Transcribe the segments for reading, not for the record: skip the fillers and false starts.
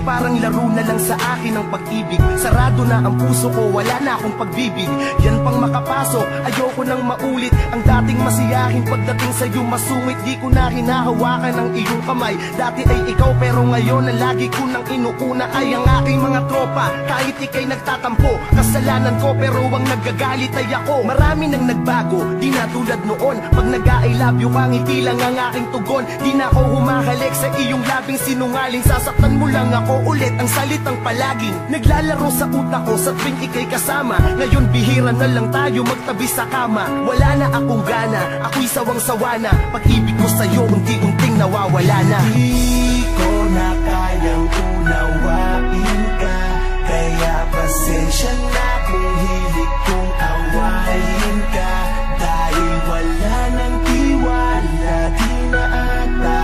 parang laro na lang sa akin ang pag-ibig. Sarado na ang puso ko, wala na akong pagbibig. Yan pang makapasok, ayoko nang maulit ang dating masiyahin. Pagdating sa'yo masungit, di ko na hinahawakan ang iyong kamay. Dati ay ikaw pero ngayon ang lagi ko nang inuuna ay ang aking mga tropa. Kahit ikay nagtatampo, kasalanan ko pero ang nagagalit ay ako. Marami nang nagbago, di na tulad noon. Pag nag-I love you, ngiti lang ang aking tugon. Di na ako humahalik sa iyong labing sinungaling. Sasaktan mo lang ako ulit ang salitang palaging naglalaro sa utak ko sa tuwing ikay kasama. Ngayon bihira na lang tayo magtabi sa kama. Wala na akong gana, ako'y sawang-sawa na. Pag-ibig ko sa'yo unti-unting nawawala na. Di ko na kayang unawain ka, kaya pasensya na kung hilig kong awayin ka. Dahil wala nang tiwala, di na ata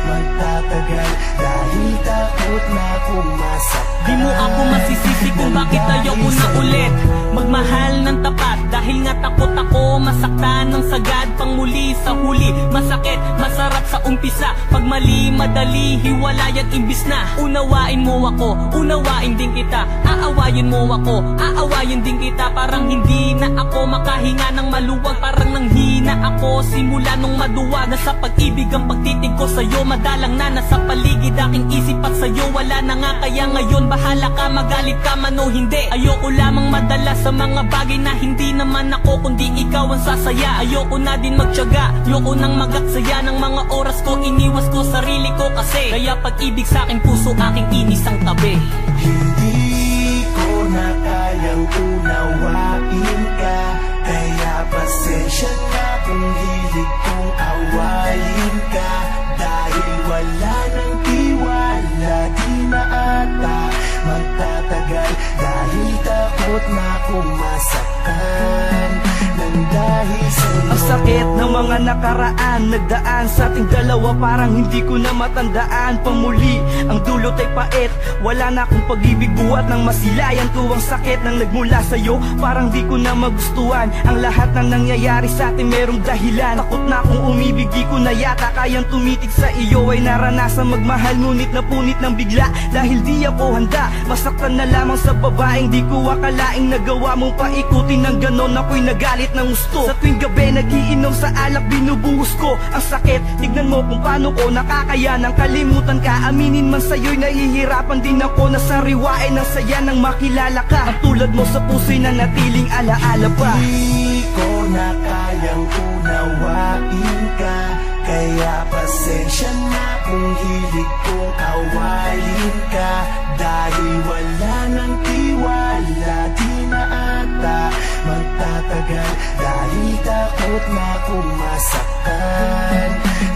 magtatagal. Dahil takot na kung masaktan. Di mo ako masisisi kung bakit ayoko na ulit magmahal ng tapat. Dahil nga takot ako masaktan ng sagad pang muli sa huli. Masakit, masarap sa umpisa, pag mali, madali, hiwalayan imbis na unawain mo ako, unawain din kita. Aawayin mo ako, aawayin din kita. Parang hindi na ako makahinga ng maluwag, parang nanghina ako simula nung maduwag. Nasa pag-ibig ang pagtitig ko sa'yo, madalang na nasa paligid aking isip at sa'yo wala na nga. Kaya ngayon bahala ka, magalit ka man o hindi. Ayoko lamang madala sa mga bagay na hindi naman ako kundi ikaw ang sasaya. Ayoko na din magtiyaga, ayoko nang magaksaya ng mga oras ko. Iniwas ko sarili ko kasi kaya pag-ibig sa'kin puso aking inisang tabi. Hindi ko na kayang unawain ka, kaya pasensya na kung hilig kong awayin ka. Dahil wala nang tiwala, di na ata magtatagal. Dahil takot na kung masaktan nang dahil sa'yo. Ang sakit ng mga nakaraan, nagdaan sa ating dalawa, parang hindi ko na matandaan. Pamuli, ang dulot ay pait, wala na akong pag-ibig buhat ng masilayan. Tuwang sakit nang nagmula sa'yo, parang di ko na magustuhan. Ang lahat ng nangyayari sa atin merong dahilan. Takot na akong umibig, di ko na yata kayang tumitig sa iyo. Ay naranasan magmahal ngunit napunit ng bigla. Dahil di ako handa, masaktan na lamang sa babaeng di ko akalaing nagawa mong paikutin ng ganon. Ako'y nagalit ng gusto, sa tuwing gabi nagiinom sa alak, binubuhos ko ang sakit. Tignan mo kung paano ko nakakayanang kalimutan ka. Aminin man sa'yo'y nahihirapan din ako na sariwain ang saya nang makilala ka. Ang tulad mo sa puso'y nanatiling alaala pa. Di ko na kayang unawain ka, kaya pasensya na kung hilig kong awayin ka. Dahil wala nang tiwala, di na ata magtatagal. Dahil takot na kung masaktan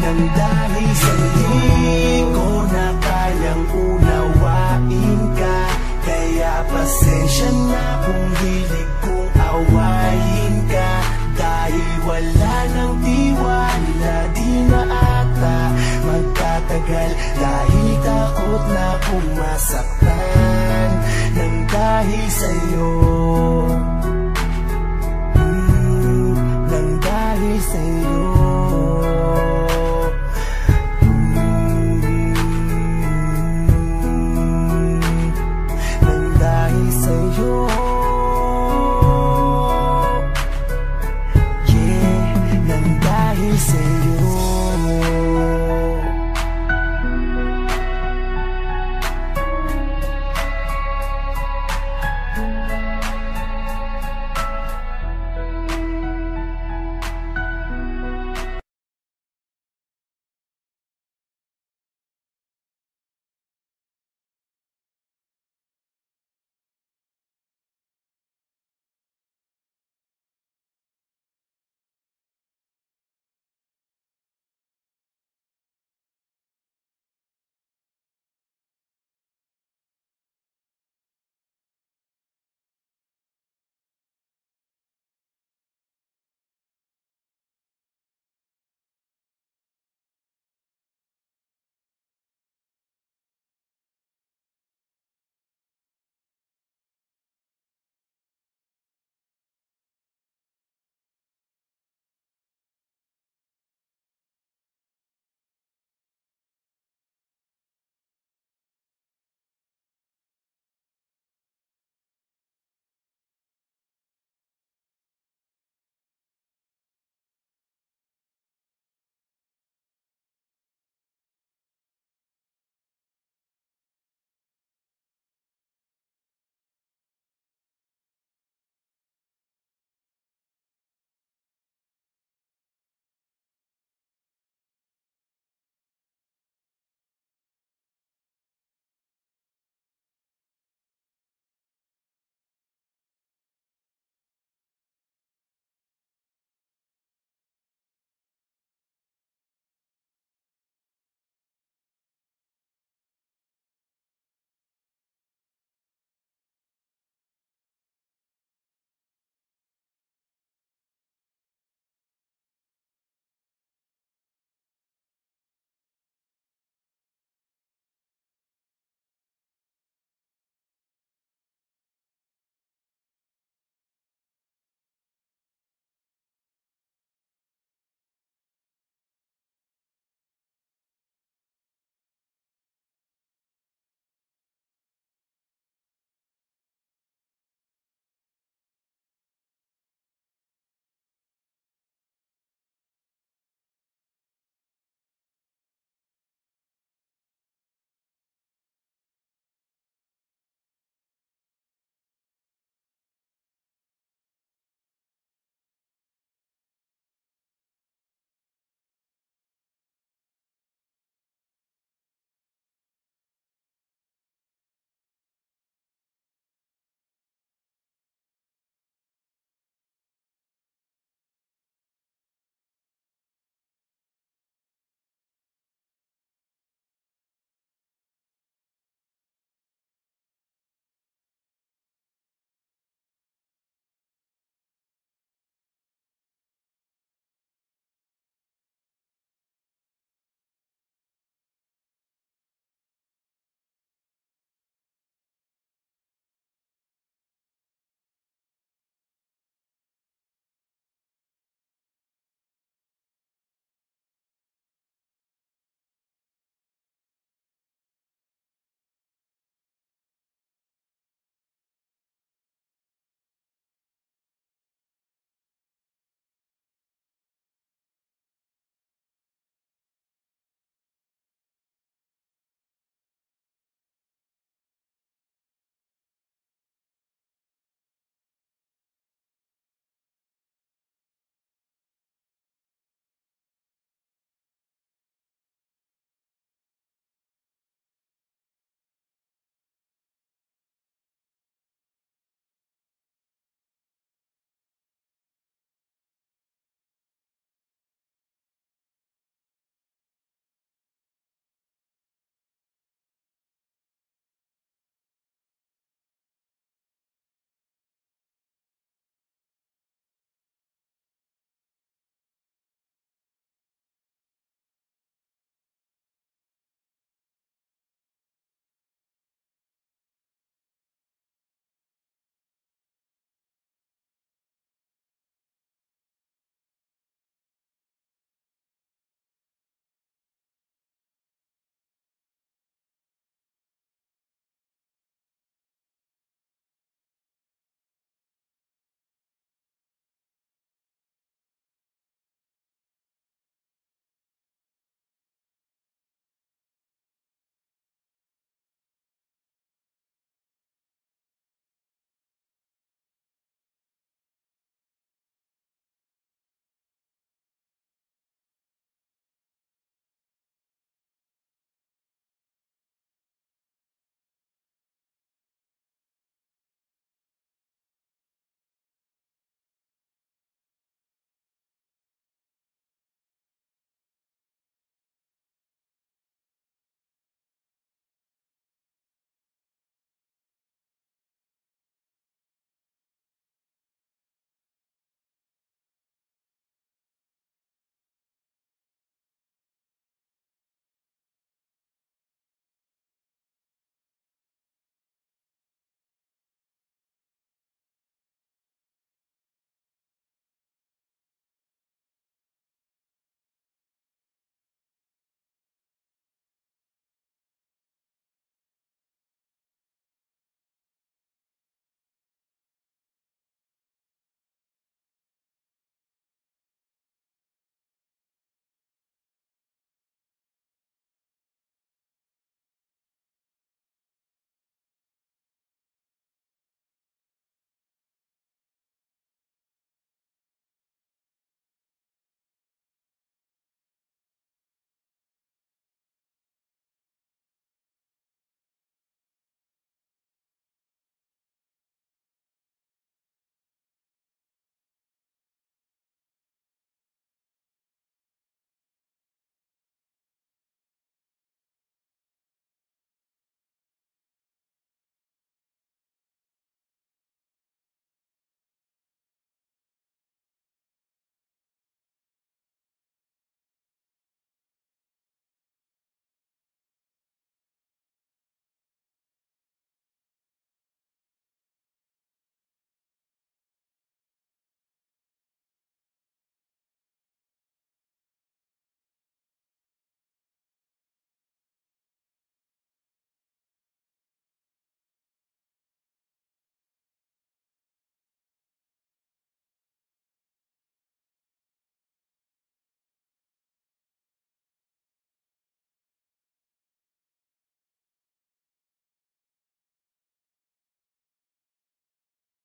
nang dahil sa'yo. Di ko na kayang unawain ka, kaya pasensya na kung hilig kong awayin ka. Dahil wala nang tiwala, di na ata magtatagal. Dahil takot na kung masaktan nang dahil sa'yo.